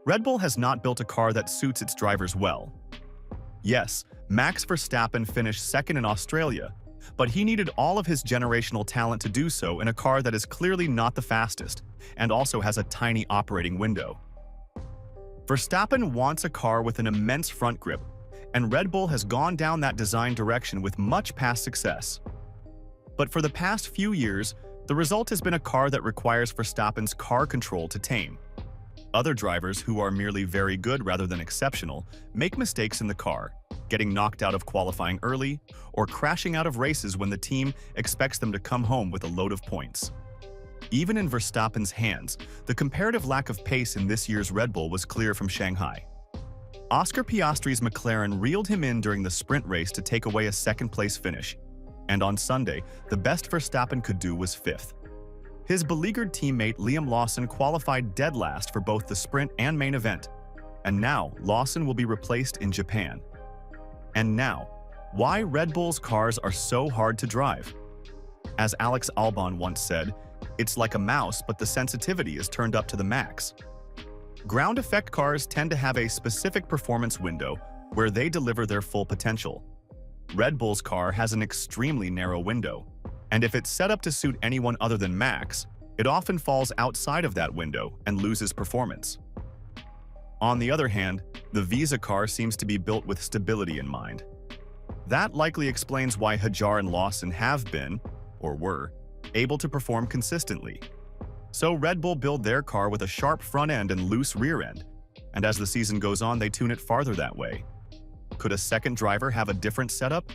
Red Bull has not built a car that suits its drivers well. Yes, Max Verstappen finished second in Australia, but he needed all of his generational talent to do so in a car that is clearly not the fastest and also has a tiny operating window. Verstappen wants a car with an immense front grip, and Red Bull has gone down that design direction with much past success. But for the past few years, the result has been a car that requires Verstappen's car control to tame. Other drivers, who are merely very good rather than exceptional, make mistakes in the car, getting knocked out of qualifying early or crashing out of races when the team expects them to come home with a load of points. Even in Verstappen's hands, the comparative lack of pace in this year's Red Bull was clear from Shanghai. Oscar Piastri's McLaren reeled him in during the sprint race to take away a second-place finish, and on Sunday, the best Verstappen could do was fifth. His beleaguered teammate Liam Lawson qualified dead last for both the sprint and main event, and now Lawson will be replaced in Japan. And now, why Red Bull's cars are so hard to drive? As Alex Albon once said, "It's like a mouse, but the sensitivity is turned up to the max." Ground effect cars tend to have a specific performance window where they deliver their full potential. Red Bull's car has an extremely narrow window, and if it's set up to suit anyone other than Max, it often falls outside of that window and loses performance. On the other hand, the Visa car seems to be built with stability in mind. That likely explains why Hadjar and Lawson have been, or were, able to perform consistently. So Red Bull build their car with a sharp front end and loose rear end, and as the season goes on, they tune it farther that way. Could a second driver have a different setup?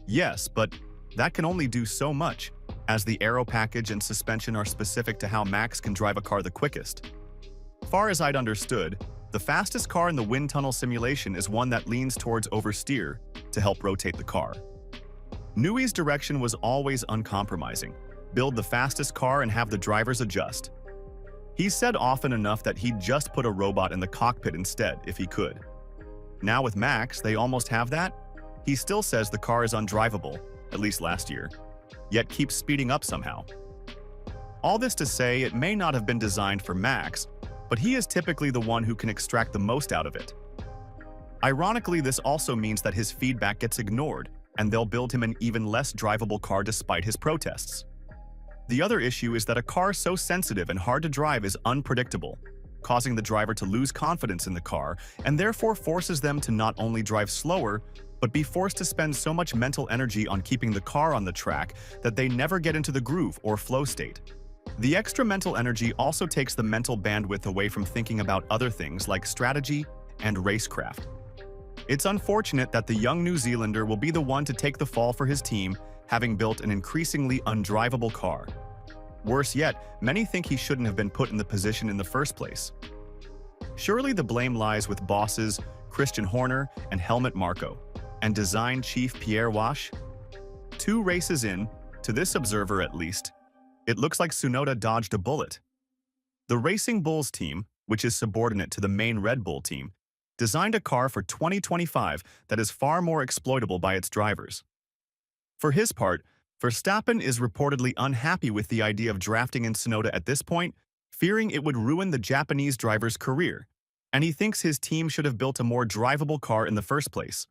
Yes, but that can only do so much, as the aero package and suspension are specific to how Max can drive a car the quickest. Far as I'd understood, the fastest car in the wind tunnel simulation is one that leans towards oversteer to help rotate the car. Newey's direction was always uncompromising: build the fastest car and have the drivers adjust. He said often enough that he'd just put a robot in the cockpit instead if he could. Now with Max, they almost have that. He still says the car is undrivable, at least last year, yet keeps speeding up somehow. All this to say, it may not have been designed for Max, but he is typically the one who can extract the most out of it. Ironically, this also means that his feedback gets ignored, and they'll build him an even less drivable car despite his protests. The other issue is that a car so sensitive and hard to drive is unpredictable, causing the driver to lose confidence in the car and therefore forces them to not only drive slower, but be forced to spend so much mental energy on keeping the car on the track that they never get into the groove or flow state. The extra mental energy also takes the mental bandwidth away from thinking about other things like strategy and racecraft. It's unfortunate that the young New Zealander will be the one to take the fall for his team, having built an increasingly undrivable car. Worse yet, many think he shouldn't have been put in the position in the first place. Surely the blame lies with bosses Christian Horner and Helmut Marko, and design chief Pierre Wash. 2 races in, to this observer at least, it looks like Tsunoda dodged a bullet. The Racing Bulls team, which is subordinate to the main Red Bull team, designed a car for 2025 that is far more exploitable by its drivers. For his part, Verstappen is reportedly unhappy with the idea of drafting in Tsunoda at this point, fearing it would ruin the Japanese driver's career, and he thinks his team should have built a more drivable car in the first place.